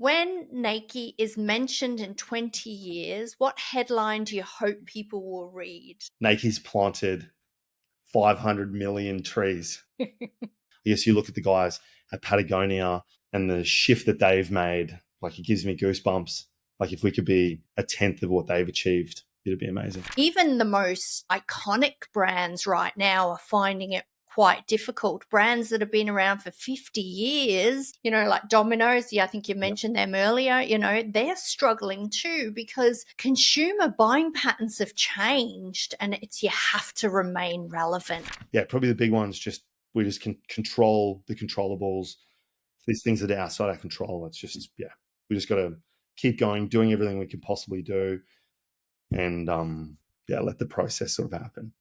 When Nakie is mentioned in 20 years, what headline do you hope people will read? Nakie's planted 500 million trees. I guess you look at the guys at Patagonia and the shift that they've made, like it gives me goosebumps. Like if we could be a tenth of what they've achieved, it'd be amazing. Even the most iconic brands right now are finding it quite difficult. Brands that have been around for 50 years, like Domino's, I think you mentioned them earlier, they're struggling too because consumer buying patterns have changed and you have to remain relevant. Yeah, probably the big ones, we just can control the controllables. These things that are outside our control. It's just, we just got to keep going, doing everything we can possibly do and, let the process sort of happen.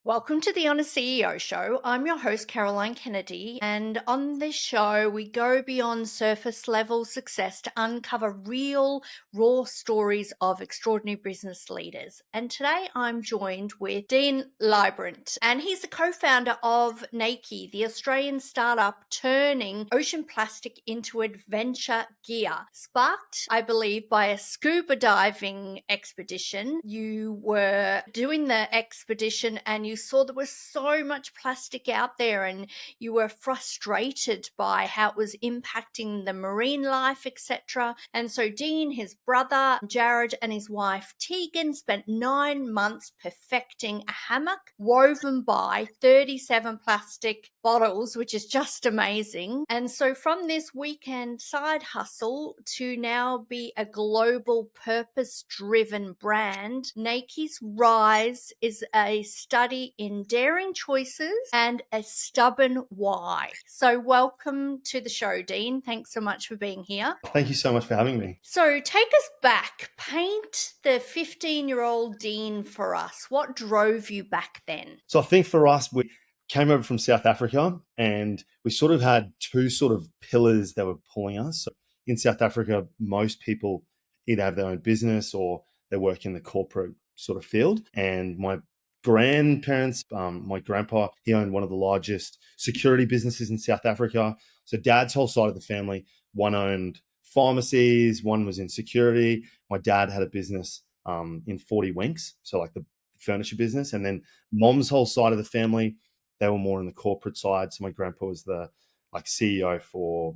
Welcome to the Honest CEO Show. I'm your host, Caroline Kennedy, and on this show, we go beyond surface level success to uncover real, raw stories of extraordinary business leaders. And today I'm joined with Dean Leibbrandt, and he's the co-founder of Nakie, the Australian startup turning ocean plastic into adventure gear. Sparked, I believe, by a scuba diving expedition. You were doing the expedition and you saw there was so much plastic out there and you were frustrated by how it was impacting the marine life, etc. And so Dean, his brother Jared, and his wife Tegan spent 9 months perfecting a hammock woven by 37 plastic bottles, which is just amazing. And so from this weekend side hustle to now be a global purpose-driven brand, Nakie's rise is a study in daring choices and a stubborn why. So welcome to the show, Dean. Thanks so much for being here. Thank you so much for having me. So take us back. Paint the 15-year-old Dean for us. What drove you back then? So I think for us, we came over from South Africa and we sort of had two sort of pillars that were pulling us. So in South Africa, most people either have their own business or they work in the corporate sort of field. And my grandparents, my grandpa, he owned one of the largest security businesses in South Africa. So dad's whole side of the family, one owned pharmacies, one was in security. My dad had a business in 40 Winks, so like the furniture business. And then mom's whole side of the family, they were more in the corporate side. So my grandpa was the CEO for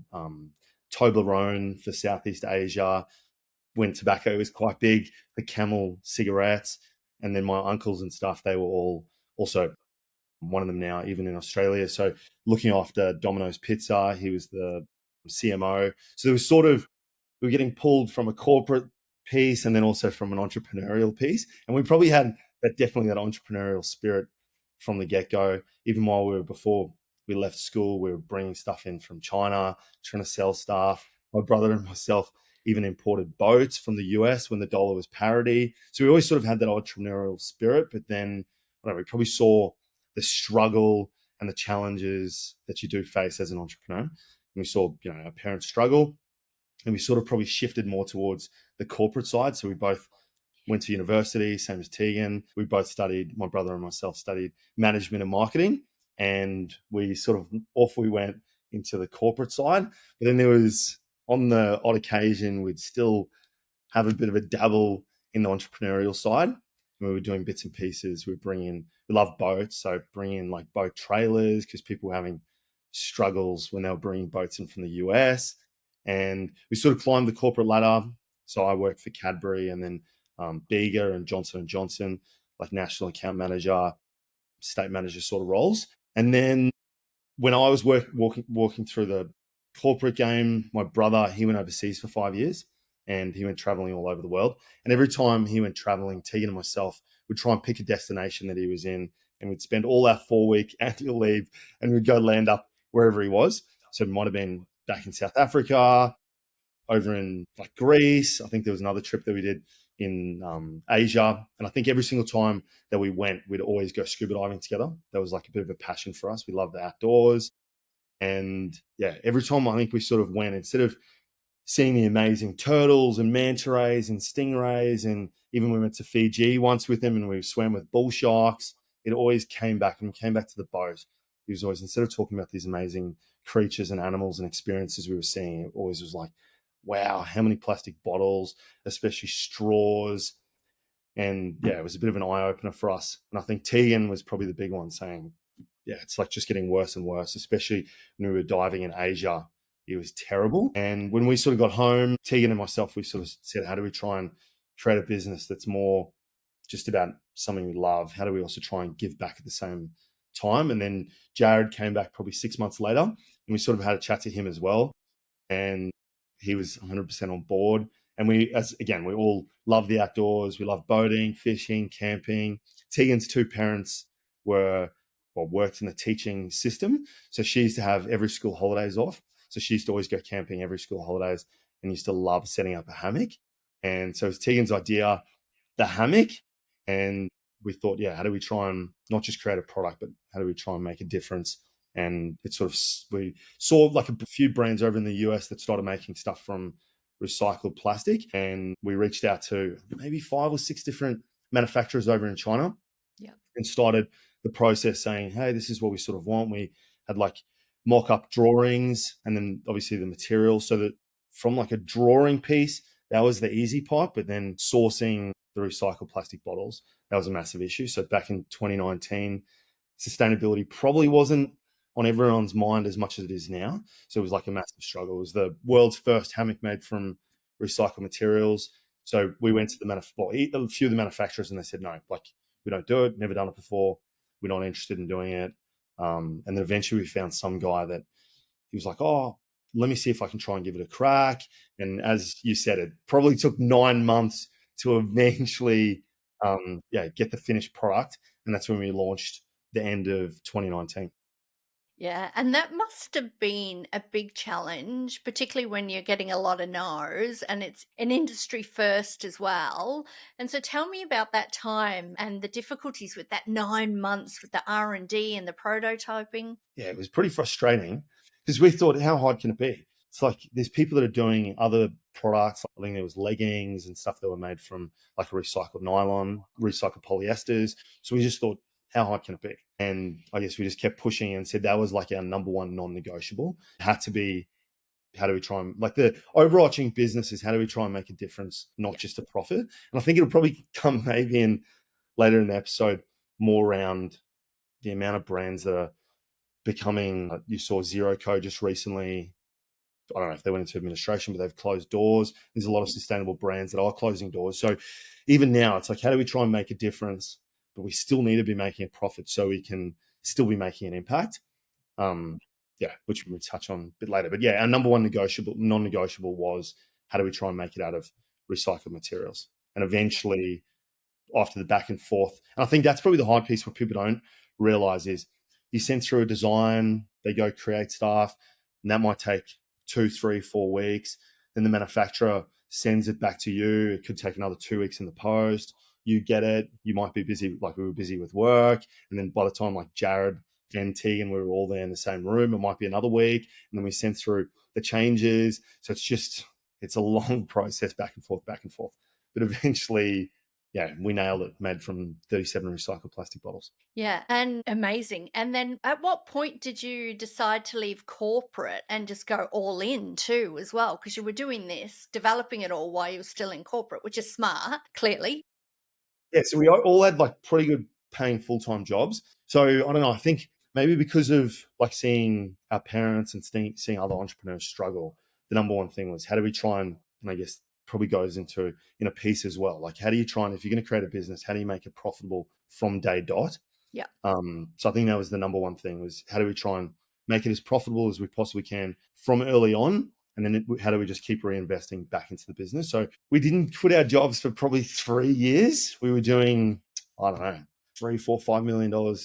Toblerone for Southeast Asia. When tobacco was quite big, the Camel cigarettes. And then my uncles and stuff, they were all also, one of them now even in Australia. So looking after Domino's Pizza, he was the CMO. So there was sort of, we were getting pulled from a corporate piece and then also from an entrepreneurial piece. And we probably had definitely that entrepreneurial spirit from the get-go. Even while before we left school, we were bringing stuff in from China, trying to sell stuff. My brother and myself even imported boats from the US when the dollar was parity. So we always sort of had that entrepreneurial spirit, but then we probably saw the struggle and the challenges that you do face as an entrepreneur. And we saw, our parents struggle, and we sort of probably shifted more towards the corporate side. So we both went to university, same as Tegan. We both studied, my brother and myself studied management and marketing, and we sort of off we went into the corporate side. But then there was, on the odd occasion, we'd still have a bit of a dabble in the entrepreneurial side. We were doing bits and pieces. We love boats, so bring in like boat trailers because people were having struggles when they were bringing boats in from the US. And we sort of climbed the corporate ladder. So I worked for Cadbury and then Bega and Johnson & Johnson, like national account manager, state manager sort of roles. And then when I was walking through the corporate game, my brother, he went overseas for 5 years and he went traveling all over the world. And every time he went traveling, Tegan and myself would try and pick a destination that he was in, and we'd spend all our 4-week annual leave and we'd go land up wherever he was. So it might have been back in South Africa, over in like Greece. I think there was another trip that we did in Asia. And I think every single time that we went, we'd always go scuba diving together. That was like a bit of a passion for us. We love the outdoors. And every time I think we sort of went, instead of seeing the amazing turtles and manta rays and stingrays, and even we went to Fiji once with him and we swam with bull sharks, it always came back to the boat. he was always, instead of talking about these amazing creatures and animals and experiences we were seeing, it always was like, wow, how many plastic bottles, especially straws. And yeah, it was a bit of an eye opener for us. And I think Tegan was probably the big one, saying, yeah, it's like just getting worse and worse, especially when we were diving in Asia. It was terrible. And when we sort of got home, Tegan and myself, we sort of said, how do we try and create a business that's more just about something we love? How do we also try and give back at the same time? And then Jared came back probably 6 months later, and we sort of had a chat to him as well. And he was 100% on board. And we, as again, we all love the outdoors. We love boating, fishing, camping. Tegan's two parents were, well, worked in the teaching system, so she used to have every school holidays off. So she used to always go camping every school holidays, and used to love setting up a hammock. And so it was Tegan's idea, the hammock. And we thought, yeah, how do we try and not just create a product, but how do we try and make a difference? And it sort of, we saw like a few brands over in the US that started making stuff from recycled plastic, and we reached out to maybe 5 or 6 different manufacturers over in China Yeah. and started the process, saying, hey, this is what we sort of want. We had like mock-up drawings, and then obviously the material, so that from like a drawing piece, that was the easy part. But then sourcing the recycled plastic bottles, that was a massive issue. So back in 2019, sustainability probably wasn't on everyone's mind as much as it is now. So it was like a massive struggle. It was the world's first hammock made from recycled materials. So we went to a few of the manufacturers, and they said, no, like, we don't do it, never done it before, we're not interested in doing it. And then eventually we found some guy that he was like, oh, let me see if I can try and give it a crack. And as you said, it probably took 9 months to eventually, yeah, get the finished product. And that's when we launched the end of 2019. Yeah, and that must have been a big challenge, particularly when you're getting a lot of no's and it's an industry first as well. And so tell me about that time and the difficulties with that 9 months with the R&D and the prototyping. Yeah, it was pretty frustrating because we thought, how hard can it be? It's like there's people that are doing other products. I think there was leggings and stuff that were made from like a recycled nylon, recycled polyesters. So we just thought, how hard can it be? And I guess we just kept pushing and said that was like our number one non-negotiable. It had to be, how do we try and, like, the overarching business is how do we try and make a difference, not Yeah. just a profit. And I think it'll probably come maybe in later in the episode more around the amount of brands that are becoming, you saw Zero Co just recently. I don't know if they went into administration, but they've closed doors. There's a lot of sustainable brands that are closing doors. So even now, it's like, how do we try and make a difference? But we still need to be making a profit so we can still be making an impact. Yeah, which we'll touch on a bit later. But yeah, our number one non-negotiable was how do we try and make it out of recycled materials? And eventually, after the back and forth. And I think that's probably the hard piece what people don't realize is you send through a design, they go create stuff, and that might take 2, 3, 4 weeks. Then the manufacturer sends it back to you. It could take another 2 weeks in the post. You get it. You might be busy, like we were busy with work. And then by the time like Jared and Tegan, we were all there in the same room, it might be another week. And then we send through the changes. So it's a long process back and forth, back and forth. But eventually, yeah, we nailed it. Made from 37 recycled plastic bottles. Yeah, and amazing. And then at what point did you decide to leave corporate and just go all in too as well? Because you were doing this, developing it all while you were still in corporate, which is smart, clearly. Yeah, so we all had like pretty good paying full time jobs. So I don't know. I think maybe because of like seeing our parents and seeing other entrepreneurs struggle, the number one thing was how do we try and I guess probably goes into in a piece as well. Like how do you try and, if you're going to create a business, how do you make it profitable from day dot? Yeah. So I think that was the number one thing, was how do we try and make it as profitable as we possibly can from early on, and then how do we just keep reinvesting back into the business? So we didn't quit our jobs for probably 3 years. We were doing, I don't know, 3, 4, $5 million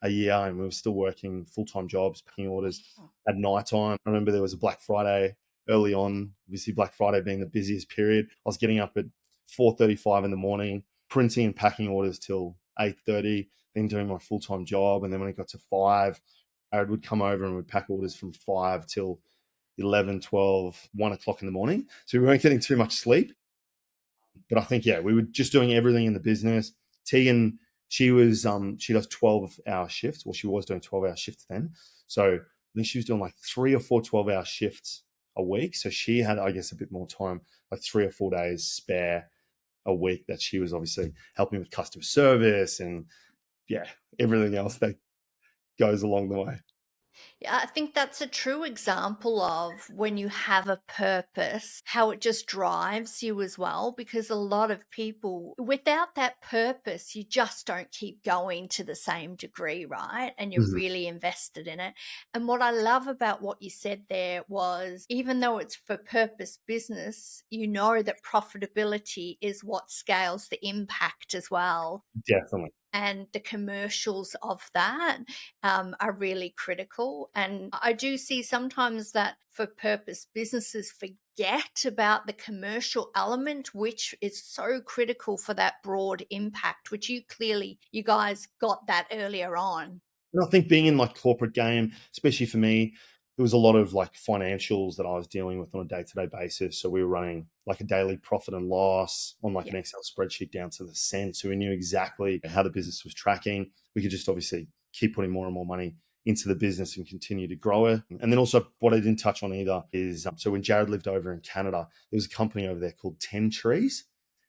a year, and we were still working full time jobs, picking orders Wow. at night time. I remember there was a Black Friday early on. Obviously, Black Friday being the busiest period, I was getting up at 4:35 in the morning, printing and packing orders till 8:30, then doing my full time job. And then when it got to 5, Aaron would come over and would pack orders from 5 till 11, 12, 1 o'clock in the morning. So we weren't getting too much sleep. But I think, yeah, we were just doing everything in the business. Tegan she does 12-hour shifts. Well, she was doing 12-hour shifts then. So I think she was doing like 3 or 4 12-hour shifts a week. So she had, I guess, a bit more time, like 3 or 4 days spare a week that she was obviously helping with customer service and yeah, everything else that goes along the way. Yeah, I think that's a true example of when you have a purpose, how it just drives you as well. Because a lot of people, without that purpose, you just don't keep going to the same degree, right? And you're Mhm. really invested in it. And what I love about what you said there was even though it's for purpose business, you know that profitability is what scales the impact as well, Definitely. and the commercials of that are really critical. And I do see sometimes that for purpose businesses forget about the commercial element, which is so critical for that broad impact, which you guys got that earlier on. And I think being in like corporate game, especially for me, there was a lot of like financials that I was dealing with on a day-to-day basis. So we were running like a daily profit and loss on like Yeah. an Excel spreadsheet down to the cent. So we knew exactly how the business was tracking. We could just obviously keep putting more and more money into the business and continue to grow it. And then also what I didn't touch on either is so when Jared lived over in Canada, there was a company over there called 10 Trees,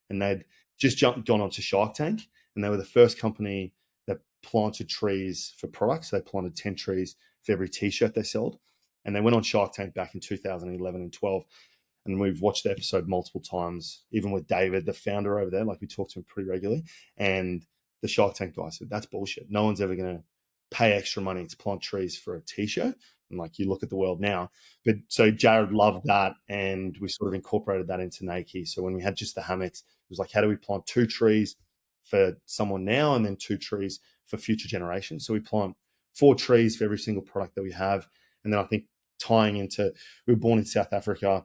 and they'd just gone onto Shark Tank, and they were the first company that planted trees for products. They planted 10 trees for every t-shirt they sold. And they went on Shark Tank back in 2011 and 12. And we've watched the episode multiple times, even with David, the founder over there. Like we talk to him pretty regularly. And the Shark Tank guy said, that's bullshit. No one's ever going to pay extra money to plant trees for a t-shirt. And like you look at the world now. But so Jared loved that. And we sort of incorporated that into Nakie. So when we had just the hammocks, it was like, how do we plant 2 trees for someone now and then 2 trees for future generations? So we plant 4 trees for every single product that we have. And then I think tying into, we were born in South Africa.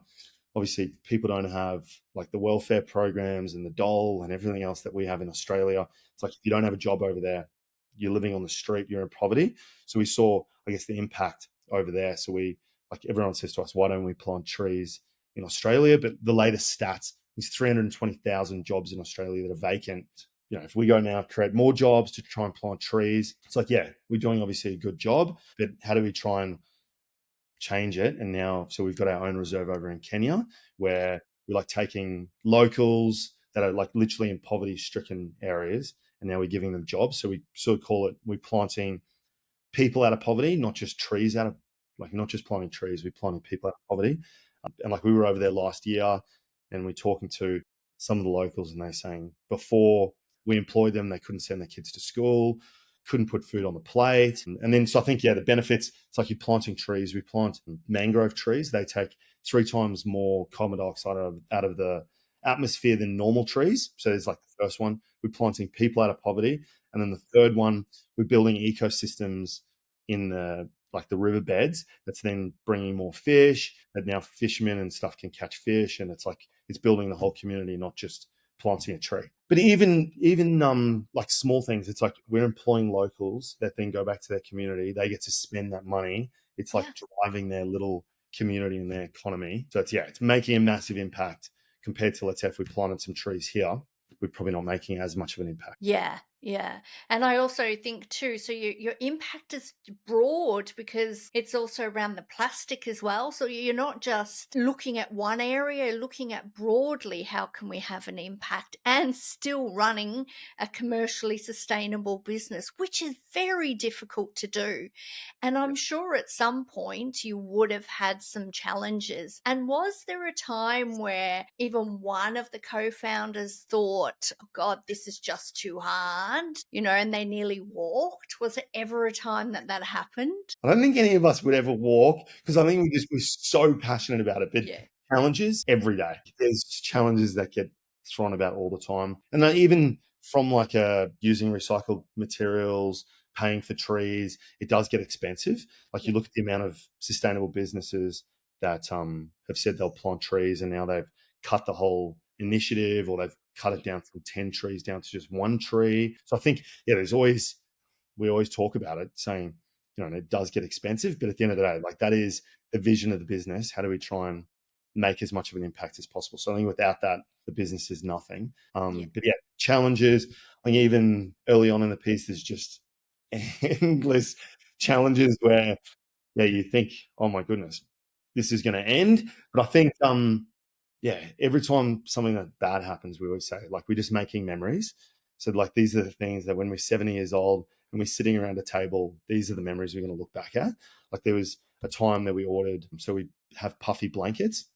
Obviously, people don't have like the welfare programs and the dole and everything else that we have in Australia. It's like if you don't have a job over there, you're living on the street, you're in poverty. So we saw, I guess, the impact over there. So we, like everyone says to us, why don't we plant trees in Australia? But the latest stats is 320,000 jobs in Australia that are vacant. You know, if we go now create more jobs to try and plant trees, it's like, yeah, we're doing obviously a good job, but how do we try and change it? And now, so we've got our own reserve over in Kenya Yeah. where we're like taking locals that are like literally in poverty stricken areas and now we're giving them jobs. So we sort of call it, we're planting people out of poverty, not just trees out of, like not just planting trees, we're planting people out of poverty. And like we were over there last year and we're talking to some of the locals and they're saying before we employed them, they couldn't send their kids to school, couldn't put food on the plate. And then, so I think, yeah, the benefits, it's like you're planting trees. We plant mangrove trees. They take 3 times more carbon dioxide out of the atmosphere than normal trees. So there's like the first one, we're planting people out of poverty. And then the third one, we're building ecosystems in the like the riverbeds that's then bringing more fish that now fishermen and stuff can catch fish, and it's like it's building the whole community, not just planting a tree. But even like small things, it's like we're employing locals that then go back to their community, they get to spend that money, it's like Yeah. driving their little community and their economy. So it's, yeah, it's making a massive impact compared to, let's say, if we planted some trees here, we're probably not making as much of an impact. Yeah, yeah. And I also think too, so your impact is broad because it's also around the plastic as well. So you're not just looking at one area, you're looking at broadly how can we have an impact and still running a commercially sustainable business, which is very difficult to do. And I'm sure at some point you would have had some challenges. And was there a time where even one of the co founders thought, oh God, this is just too hard, and they nearly walked? Was it ever a time that that happened? I don't think any of us would ever walk because I think we're so passionate about it. But Yeah. challenges every day. There's challenges that get thrown about all the time, and even from like using recycled materials, paying for trees, it does get expensive. Like you Yeah. look at the amount of sustainable businesses that have said they'll plant trees, and now they've cut the whole initiative, or they've cut it Yeah. down from 10 trees down to just 1 tree. So I think, yeah, we always talk about it, saying, it does get expensive, but at the end of the day, like that is the vision of the business. How do we try and make as much of an impact as possible? So I think without that, the business is nothing. Yeah. But yeah, challenges. Like even early on in the piece, there's just endless challenges where yeah, you think, oh my goodness, this is going to end. But I think, yeah, every time something that bad happens, we always say, like, we're just making memories. So, like, these are the things that when we're 70 years old and we're sitting around a table, these are the memories we're going to look back at. Like, there was a time that we ordered, so we have puffy blankets.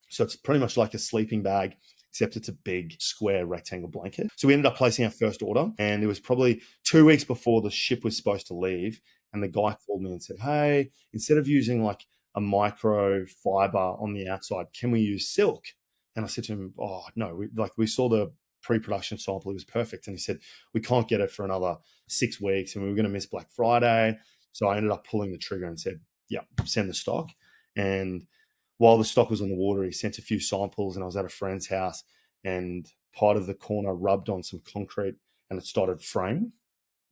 So it's pretty much like a sleeping bag, except it's a big square rectangle blanket. So we ended up placing our first order, and it was probably 2 weeks before the ship was supposed to leave. And the guy called me and said, hey, instead of using like a micro fiber on the outside, can we use silk? And I said to him, oh, no, we saw the pre-production sample. It was perfect. And he said, we can't get it for another 6 weeks and we were going to miss Black Friday. So I ended up pulling the trigger and said, yeah, send the stock. And while the stock was on the water, he sent a few samples, and I was at a friend's house, and part of the corner rubbed on some concrete, and it started fraying.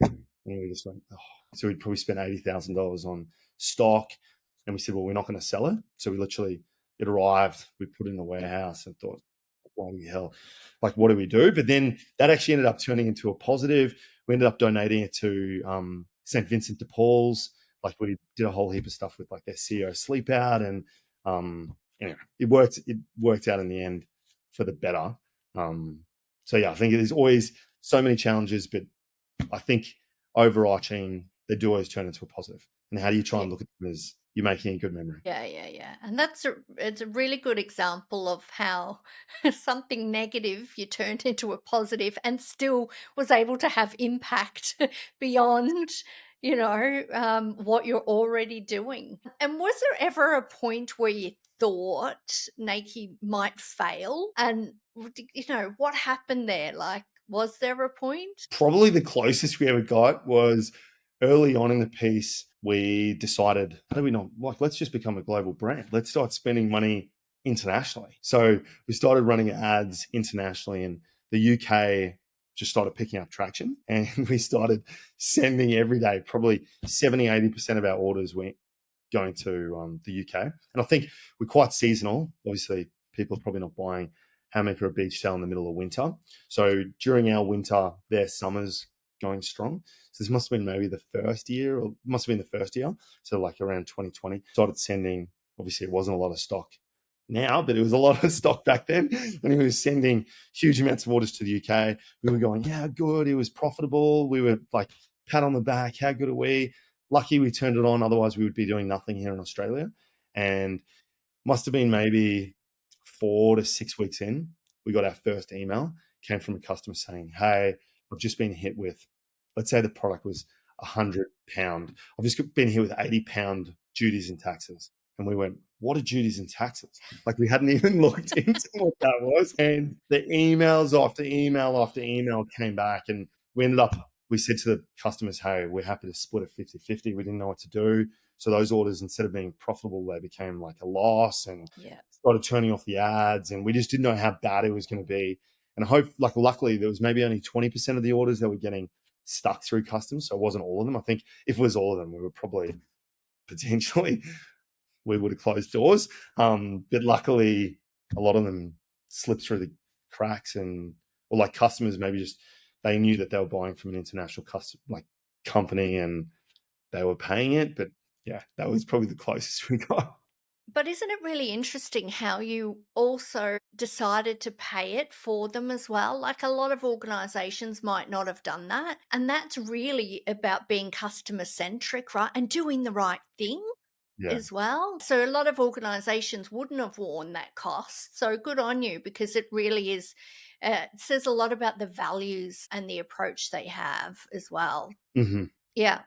And we just went, oh. So we'd probably spent $80,000 on stock, and we said, well, we're not going to sell it. So we literally, it arrived, we put it in the warehouse, and thought, bloody hell, like what do we do? But then that actually ended up turning into a positive. We ended up donating it to St. Vincent de Paul's. Like we did a whole heap of stuff with like their CEO sleep out, and anyway, it worked. It worked out in the end for the better. So yeah, I think there's always so many challenges, but I think overarching they do always turn into a positive. And how do you try Yeah. and look at them as you're making a good memory? Yeah, yeah, yeah. And it's a really good example of how something negative you turned into a positive and still was able to have impact beyond, what you're already doing. And was there ever a point where you thought Nike might fail? And what happened there? Like, was there a point? Probably the closest we ever got was early on in the piece. We decided, how do we not like, let's just become a global brand. Let's start spending money internationally. So we started running ads internationally, and the UK just started picking up traction. And we started sending every day, probably 70, 80% of our orders went going to the UK. And I think we're quite seasonal. Obviously, people are probably not buying hammock or a beach towel in the middle of winter. So during our winter, their summer's going strong. So this must have been maybe the first year, or must have been the first year. So like around 2020, started sending. Obviously, it wasn't a lot of stock now, but it was a lot of stock back then. And he was sending huge amounts of orders to the UK. We were going, yeah, good. It was profitable. We were like, pat on the back. How good are we? Lucky we turned it on. Otherwise, we would be doing nothing here in Australia. And must have been maybe 4 to 6 weeks in, we got our first email. Came from a customer saying, hey, I've just been hit with, let's say the product was £100. I've just been hit with £80 duties and taxes. And we went, what are duties and taxes? Like we hadn't even looked into what that was. And the emails after email after email came back, and we ended up, we said to the customers, hey, we're happy to split it 50-50. We didn't know what to do. So those orders, instead of being profitable, they became like a loss, and Yeah. started turning off the ads, and we just didn't know how bad it was going to be. And I hope, like, luckily, there was maybe only 20% of the orders that were getting stuck through customs. So it wasn't all of them. I think if it was all of them, we were probably potentially, we would have closed doors. But luckily, a lot of them slipped through the cracks, and, or like customers maybe just, they knew that they were buying from an international company, and they were paying it. But yeah, that was probably the closest we got. But isn't it really interesting how you also decided to pay it for them as well? Like a lot of organizations might not have done that. And that's really about being customer centric, right? And doing the right thing Yeah. as well. So a lot of organizations wouldn't have worn that cost. So good on you, because it really is, it says a lot about the values and the approach they have as well. Hmm. Yeah.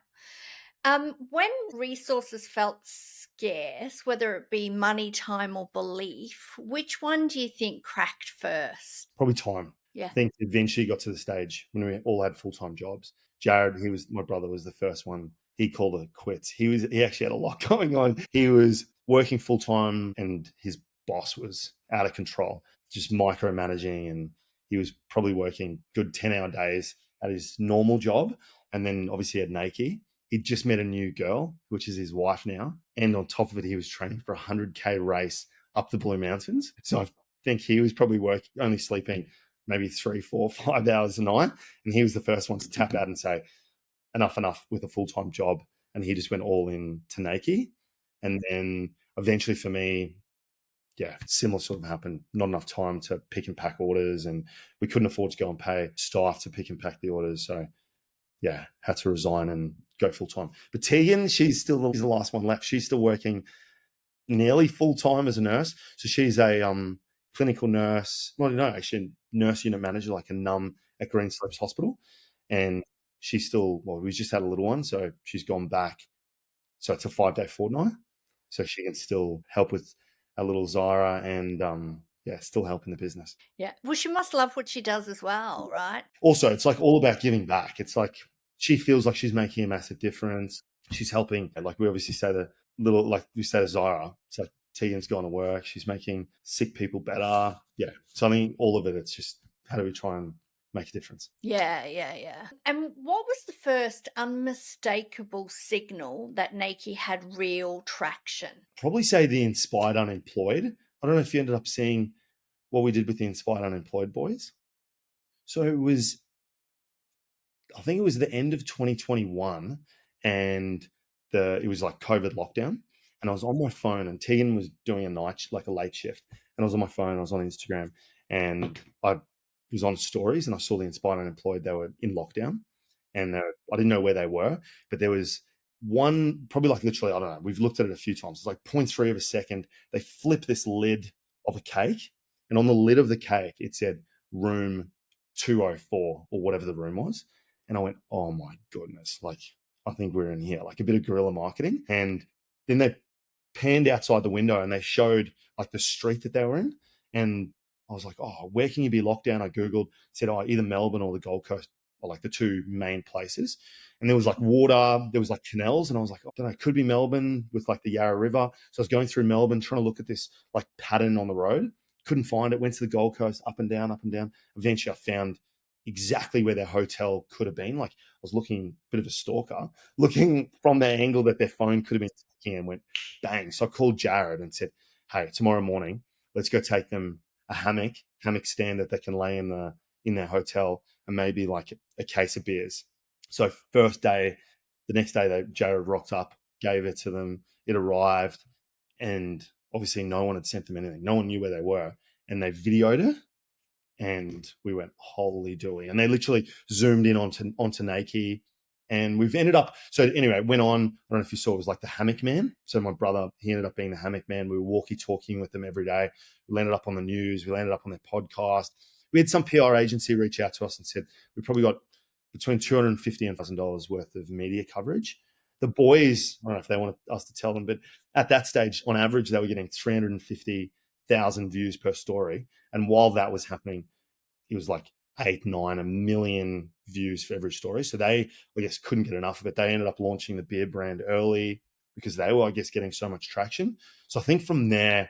When resources felt scarce, whether it be money, time, or belief, which one do you think cracked first? Probably time. I Yeah. think eventually got to the stage when we all had full time jobs. Jared, my brother, was the first one. He called it quits. He actually had a lot going on. He was working full time, and his boss was out of control, just micromanaging, and he was probably working good 10-hour days at his normal job. And then obviously at Nakie, he'd just met a new girl, which is his wife now. And on top of it, he was training for a 100K race up the Blue Mountains. So I think he was probably only sleeping maybe 3, 4, 5 hours a night. And he was the first one to tap out and say, enough with a full time job. And he just went all in to Nakie. And then eventually for me, yeah, similar sort of happened. Not enough time to pick and pack orders, and we couldn't afford to go and pay staff to pick and pack the orders. So yeah, had to resign and go full time. But Tegan, she's the last one left. She's still working nearly full time as a nurse. So she's a clinical nurse, well, no, actually, a nurse unit manager, like a num at Green Slopes Hospital. And she's still, well, we just had a little one, so she's gone back. So it's a 5-day fortnight. So she can still help with a little Zara and yeah, still help in the business. Yeah. Well, she must love what she does as well, right? Also, it's like all about giving back. It's like she feels like she's making a massive difference. She's helping. Like we obviously say the little, like we say to Zara, it's like Tegan's gone to work. She's making sick people better. Yeah. So I mean, all of it, it's just how do we try and make a difference? Yeah, yeah, yeah. And what was the first unmistakable signal that Nakie had real traction? Probably say the Inspired Unemployed. I don't know if you ended up seeing what we did with the Inspired Unemployed boys. So it was, I think it was the end of 2021, and it was like COVID lockdown, and I was on my phone, and Tegan was doing like a late shift, and I was on my phone, I was on Instagram, and I was on stories, and I saw the Inspired Unemployed. They were in lockdown, and I didn't know where they were, but there was one, probably like literally, I don't know. We've looked at it a few times. It's like 0.3 of a second. They flip this lid of a cake, and on the lid of the cake, it said room 204 or whatever the room was. And I went, oh my goodness, like I think we're in here, like a bit of guerrilla marketing. And then they panned outside the window and they showed like the street that they were in. And I was like, oh, where can you be locked down? I Googled, said, oh, either Melbourne or the Gold Coast are like the two main places. And there was like water, there was like canals. And I was like, I don't know, it could be Melbourne with like the Yarra River. So I was going through Melbourne trying to look at this like pattern on the road. Couldn't find it, went to the Gold Coast, up and down, up and down. Eventually I found exactly where their hotel could have been. Like I was looking, a bit of a stalker, looking from their angle that their phone could have been taking, and went bang. So I called Jared and said, hey, tomorrow morning, let's go take them a hammock stand that they can lay in their hotel, and maybe like a case of beers. So first day, the next day, Jared rocked up, gave it to them. It arrived, and obviously no one had sent them anything. No one knew where they were, and they videoed it, and we went, holy dooly. And they literally zoomed in onto Nakie. And we've ended up, so anyway, it went on. I don't know if you saw, it was like the hammock man. So my brother, he ended up being the hammock man. We were walkie talking with them every day. We landed up on the news. We landed up on their podcast. We had some PR agency reach out to us and said, we probably got between $250 and $1,000 worth of media coverage. The boys, I don't know if they want us to tell them, but at that stage, on average, they were getting 350,000 views per story. And while that was happening, it was like 8, 9, a million views for every story. So they, I guess, couldn't get enough of it. They ended up launching the beer brand early because they were, I guess, getting so much traction. So I think from there,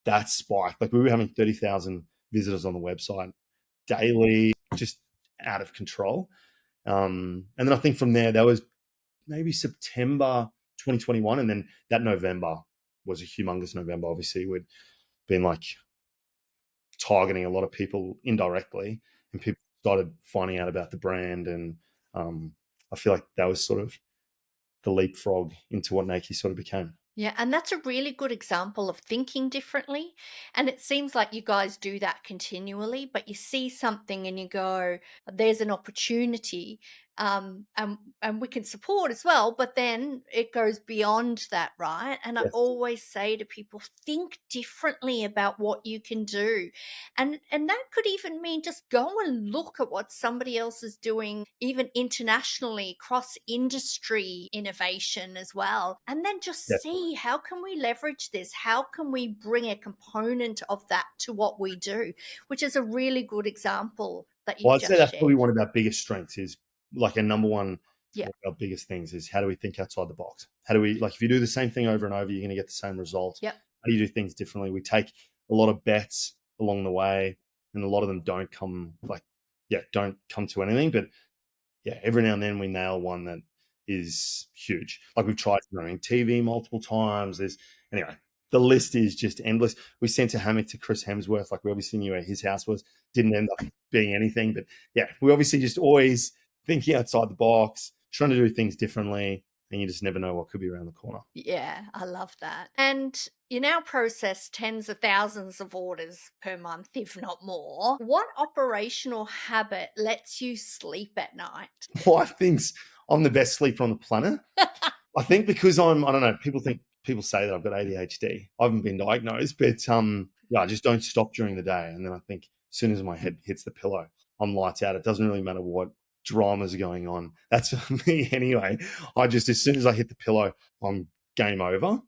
that spiked. Like we were having 30,000 visitors on the website daily, just out of control. And then I think from there, that was maybe September 2021. And then that November was a humongous November. Obviously, we'd been like targeting a lot of people indirectly, and people started finding out about the brand. And I feel like that was sort of the leapfrog into what Nakie sort of became. Yeah, and that's a really good example of thinking differently. And it seems like you guys do that continually, but you see something and you go, there's an opportunity. And we can support as well, but then it goes beyond that, right? And I Yes. always say to people, think differently about what you can do. And that could even mean just go and look at what somebody else is doing, even internationally, cross industry innovation as well. And then just Yes. see, how can we leverage this? How can we bring a component of that to what we do? Which is a really good example that Well, you've I'd say just that's probably shared. one of our biggest strengths is like a number one, Yeah. one of our biggest things is how do we think outside the box? How do we, like, if you do the same thing over and over, you're going to get the same result. Yep. How do you do things differently? We take a lot of bets along the way, and a lot of them don't come like, yeah, don't come to anything. But yeah, every now and then we nail one that is huge. Like we've tried running TV multiple times. There's, anyway, the list is just endless. We sent a hammock to Chris Hemsworth. Like we obviously knew where his house was. Didn't end up being anything. But yeah, we obviously just always thinking outside the box, trying to do things differently. And you just never know what could be around the corner. Yeah, I love that. And you now process tens of thousands of orders per month, if not more. What operational habit lets you sleep at night? Wife thinks I'm the best sleeper on the planet. I think because I don't know, people say that I've got ADHD. I haven't been diagnosed, but yeah, I just don't stop during the day. And then I think as soon as my head hits the pillow, I'm lights out. It doesn't really matter what dramas are going on. That's for me anyway. I just, as soon as I hit the pillow, I'm game over.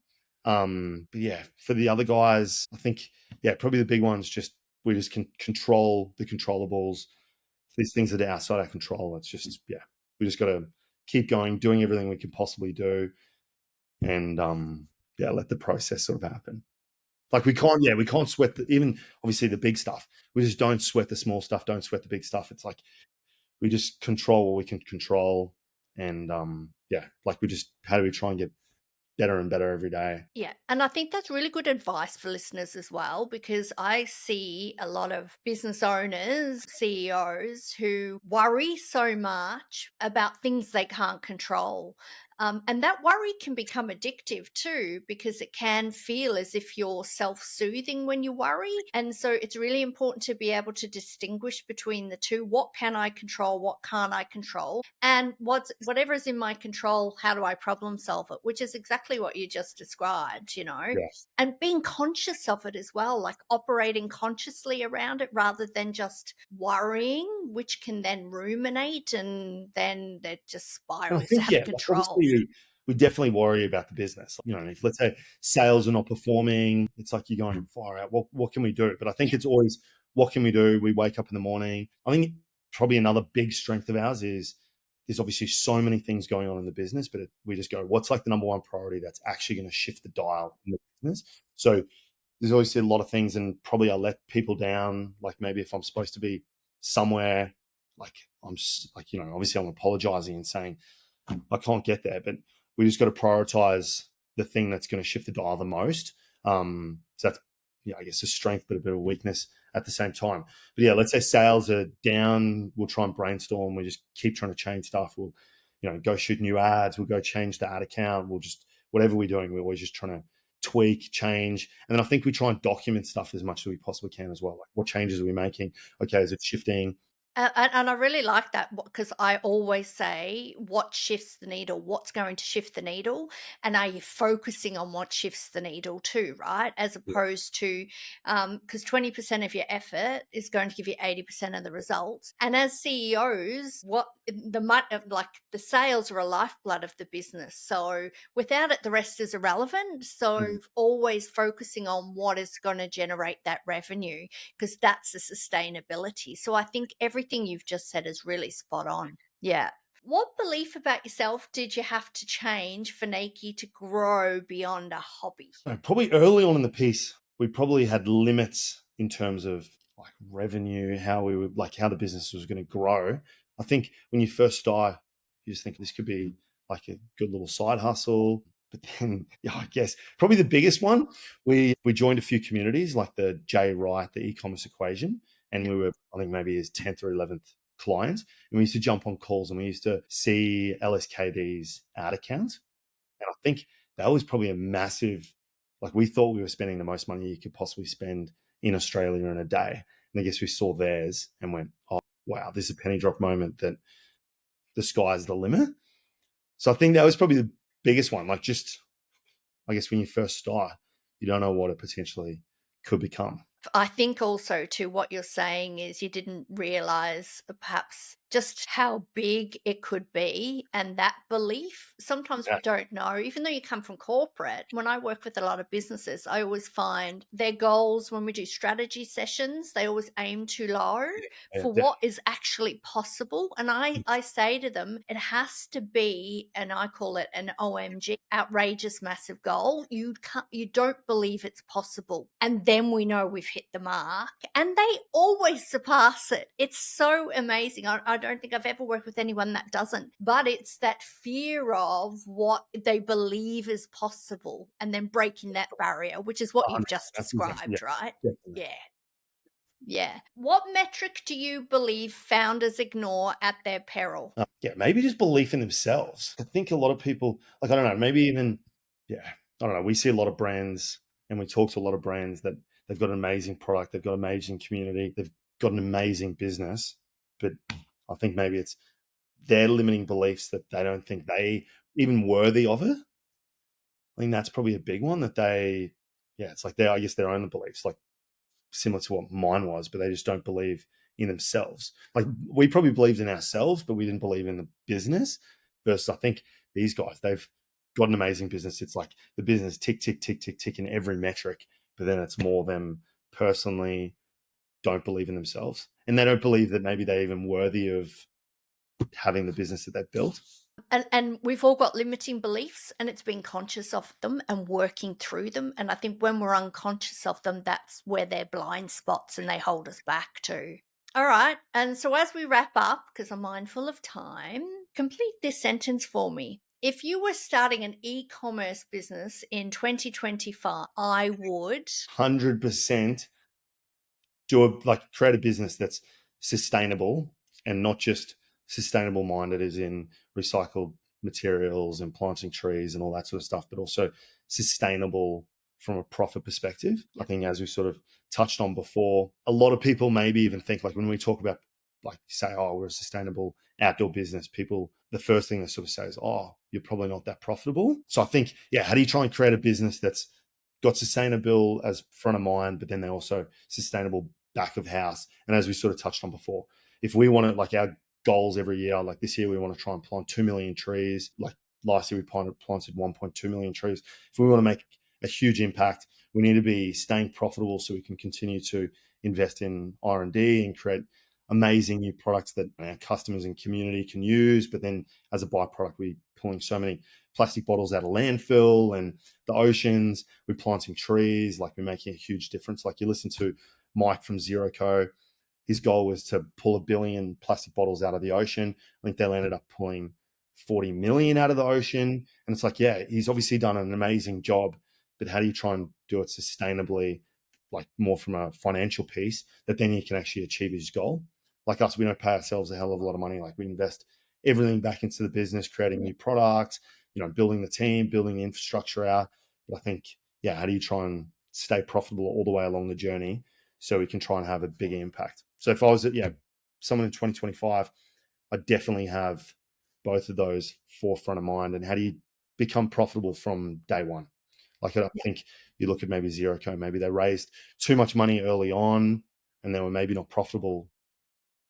But yeah, for the other guys, I think, yeah, probably the big ones, just we just can control the controllables. These things that are outside our control. It's just, yeah, we just got to keep going, doing everything we can possibly do, and yeah, let the process sort of happen. Like we can't sweat even obviously the big stuff. We just don't sweat the small stuff, don't sweat the big stuff. It's like we just control what we can control, and yeah, like we just how do we try and get better and better every day. Yeah, and I think that's really good advice for listeners as well, because I see a lot of business owners, CEOs who worry so much about things they can't control. And that worry can become addictive too, because it can feel as if you're self soothing when you worry. And so it's really important to be able to distinguish between the two. What can I control? What can't I control? And whatever is in my control, how do I problem solve it? Which is exactly what you just described, you know, Yeah. and being conscious of it as well, like operating consciously around it rather than just worrying, which can then ruminate and then that just And I spirals think, out yeah, of like control. obviously we definitely worry about the business. You know, if let's say sales are not performing, it's like you're going far out. What can we do? But I think Yeah. it's always what can we do? We wake up in the morning. I think probably another big strength of ours is there's obviously so many things going on in the business, but we just go, what's like the number one priority that's actually going to shift the dial in the business? So there's obviously a lot of things, and probably I let people down. Like maybe if I'm supposed to be somewhere, like like obviously I'm apologizing and saying I can't get there, but we just got to prioritize the thing that's going to shift the dial the most. So that's, yeah, I guess a strength, but a bit of a weakness at the same time. But yeah, let's say sales are down. We'll try and brainstorm. We just keep trying to change stuff. We'll, go shoot new ads. We'll go change the ad account. We'll just, whatever we're doing, we're always just trying to tweak, change. And then I think we try and document stuff as much as we possibly can as well. Like what changes are we making? Okay, is it shifting? And I really like that because I always say, what shifts the needle? What's going to shift the needle? And are you focusing on what shifts the needle too, right? As opposed to, because 20% of your effort is going to give you 80% of the results. And as CEOs, like the sales are a lifeblood of the business. So without it, the rest is irrelevant. So Mhm. always focusing on what is going to generate that revenue, because that's the sustainability. So I think everything you've just said is really spot on. Yeah. What belief about yourself did you have to change for Nakie to grow beyond a hobby? Probably early on in the piece, we probably had limits in terms of like revenue, how we would like how the business was going to grow. I think when you first start, you just think this could be like a good little side hustle. But then, yeah, I guess probably the biggest one, we joined a few communities like the J Wright, the e-commerce equation, and Yep. we were, I think maybe his 10th or 11th client. And we used to jump on calls and we used to see LSKD's ad account. And I think that was probably a massive, like we thought we were spending the most money you could possibly spend in Australia in a day. And I guess we saw theirs and went, oh, wow, this is a penny drop moment that the sky's the limit. So I think that was probably the biggest one. Like just, I guess when you first start, you don't know what it potentially could become. I think also to what you're saying is you didn't realize perhaps just how big it could be, and that belief. Sometimes Yeah, we don't know, even though you come from corporate. When I work with a lot of businesses, I always find their goals when we do strategy sessions, they always aim too low yeah, for what is actually possible. And I say to them, it has to be, and I call it an OMG, outrageous massive goal. You don't believe it's possible. And then we know we've hit the mark, and they always surpass it. It's so amazing. I don't think I've ever worked with anyone that doesn't. But it's that fear of what they believe is possible and then breaking that barrier, which is what you've just 100%. That's exactly, described, right? yeah, definitely. Yeah. Yeah. What metric do you believe founders ignore at their peril? Yeah, maybe just belief in themselves. I think a lot of people, like, I don't know, maybe even, yeah, I don't know. We see a lot of brands and we talk to a lot of brands that they've got an amazing product, they've got an amazing community, they've got an amazing business. But I think maybe it's their limiting beliefs that they don't think they even worthy of it. I think that's probably a big one that they, yeah, it's like they, I guess, their own beliefs. Like, similar to what mine was, but they just don't believe in themselves. Like, we probably believed in ourselves, but we didn't believe in the business. Versus, I think these guys, they've got an amazing business. It's like the business tick, tick, tick, tick, tick in every metric, but then it's more them personally don't believe in themselves. And they don't believe that maybe they're even worthy of having the business that they've built. And we've all got limiting beliefs, and it's being conscious of them and working through them. And I think when we're unconscious of them, that's where they're blind spots and they hold us back too. All right. And so as we wrap up, because I'm mindful of time, complete this sentence for me. If you were starting an e-commerce business in 2025, I would. 100% create a business that's sustainable and not just sustainable minded as in recycled materials and planting trees and all that sort of stuff, but also sustainable from a profit perspective. I Yep. think, as we sort of touched on before, a lot of people maybe even think, like, when we talk about, like, say, oh, we're a sustainable outdoor business, people, the first thing they sort of say is, oh, you're probably not that profitable. So I think, yeah, how do you try and create a business that's got sustainable as front of mind, but then they also sustainable back of house? And as we sort of touched on before, if we want to, like, our goals every year, like this year, we want to try and plant 2 million trees. Like last year, we planted 1.2 million trees. If we want to make a huge impact, we need to be staying profitable so we can continue to invest in R&D and create amazing new products that our customers and community can use. But then as a byproduct, we're pulling so many plastic bottles out of landfill and the oceans. We're planting trees, like, we're making a huge difference. Like, you listen to Mike from Zero Co. His goal was to pull 1 billion plastic bottles out of the ocean. I think they ended up pulling 40 million out of the ocean. And it's like, yeah, he's obviously done an amazing job, but how do you try and do it sustainably, like more from a financial piece, that then you can actually achieve his goal? Like us, we don't pay ourselves a hell of a lot of money. Like, we invest everything back into the business, creating new products, building the team, building the infrastructure out. But I think, yeah, how do you try and stay profitable all the way along the journey so we can try and have a bigger impact? So if I was, someone in 2025, I definitely have both of those forefront of mind. And how do you become profitable from day one? Like, I think you look at maybe Zero Co, maybe they raised too much money early on and they were maybe not profitable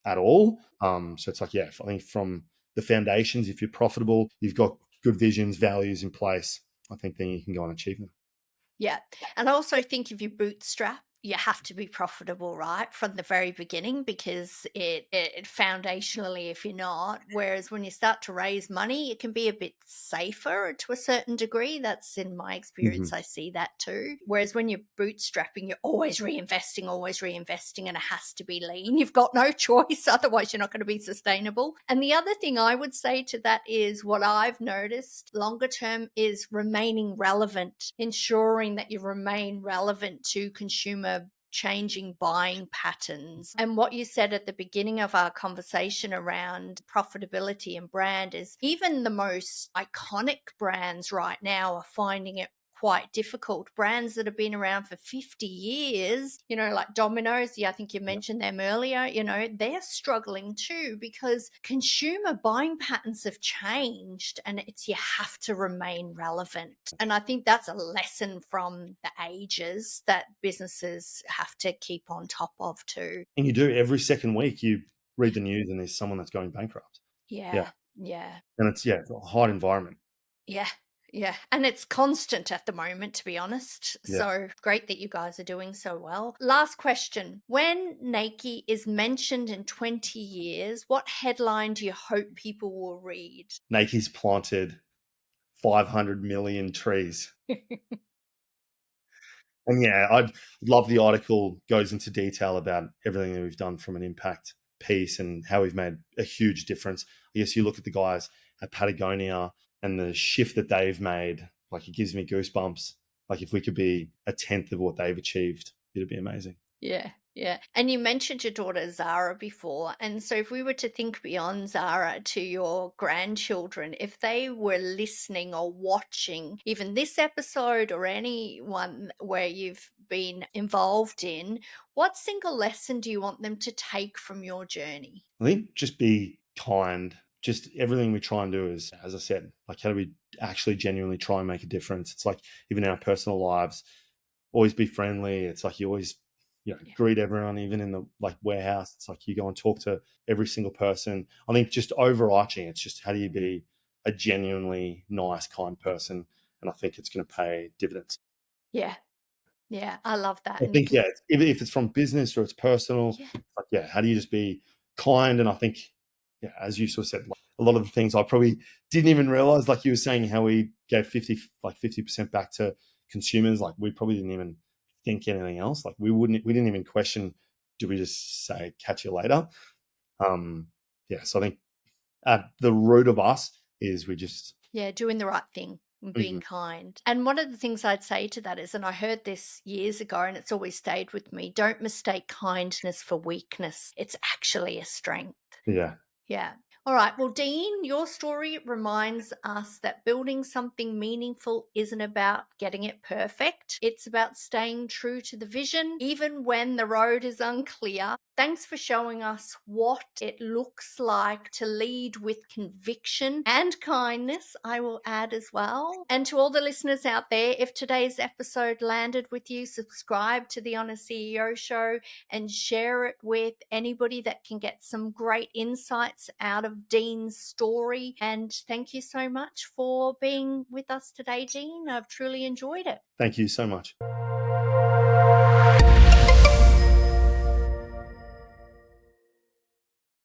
at all. So it's like, yeah, I think from the foundations, if you're profitable, you've got good visions, values in place, I think then you can go and achieve them. Yeah. And I also think if you bootstrap, you have to be profitable, right, from the very beginning, because it foundationally, if you're not, whereas when you start to raise money, it can be a bit safer to a certain degree. That's in my experience. Mhm. I see that too. Whereas when you're bootstrapping, you're always reinvesting, and it has to be lean. You've got no choice. Otherwise, you're not going to be sustainable. And the other thing I would say to that is what I've noticed longer term is remaining relevant, ensuring that you remain relevant to consumer changing buying patterns. And what you said at the beginning of our conversation around profitability and brand is even the most iconic brands right now are finding it quite difficult. Brands that have been around for 50 years, like Domino's, yeah, I think you Yeah. mentioned them earlier, they're struggling too because consumer buying patterns have changed, and it's you have to remain relevant. And I think that's a lesson from the ages that businesses have to keep on top of too. And you do every second week, you read the news and there's someone that's going bankrupt. Yeah. Yeah, yeah. And it's a hard environment. Yeah, yeah. And it's constant at the moment, to be honest. Yeah. So great that you guys are doing so well. Last question. When Nakie is mentioned in 20 years, what headline do you hope people will read? Nakie's planted 500 million trees. And yeah, I'd love the article goes into detail about everything that we've done from an impact piece and how we've made a huge difference. I guess you look at the guys at Patagonia and the shift that they've made, like it gives me goosebumps. Like if we could be a tenth of what they've achieved, it'd be amazing. Yeah, yeah. And you mentioned your daughter Zara before. And so if we were to think beyond Zara to your grandchildren, if they were listening or watching even this episode or any one where you've been involved in, what single lesson do you want them to take from your journey? I think just be kind. Just everything we try and do is, as I said, like how do we actually genuinely try and make a difference? It's like even in our personal lives, always be friendly. It's like you always, Yeah. greet everyone, even in the like warehouse. It's like you go and talk to every single person. I think just overarching, it's just how do you be a genuinely nice, kind person? And I think it's going to pay dividends. Yeah. Yeah. I love that. I And think, yeah, if it's from business or it's personal, yeah. like, yeah, how do you just be kind? And I think, yeah, as you sort of said, like, a lot of the things I probably didn't even realize, like you were saying, how we gave 50% back to consumers. Like we probably didn't even think anything else. Like we didn't even question, do we just say, catch you later? Um, yeah. So I think at the root of us is we just, Yeah, doing the right thing and being Mhm. kind. And one of the things I'd say to that is, and I heard this years ago and it's always stayed with me, don't mistake kindness for weakness. It's actually a strength. Yeah. Yeah. All right. Well, Dean, your story reminds us that building something meaningful isn't about getting it perfect. It's about staying true to the vision, even when the road is unclear. Thanks for showing us what it looks like to lead with conviction and kindness, I will add as well. And to all the listeners out there, if today's episode landed with you, subscribe to the Honest CEO Show and share it with anybody that can get some great insights out of Dean's story. And thank you so much for being with us today, Dean. I've truly enjoyed it. Thank you so much.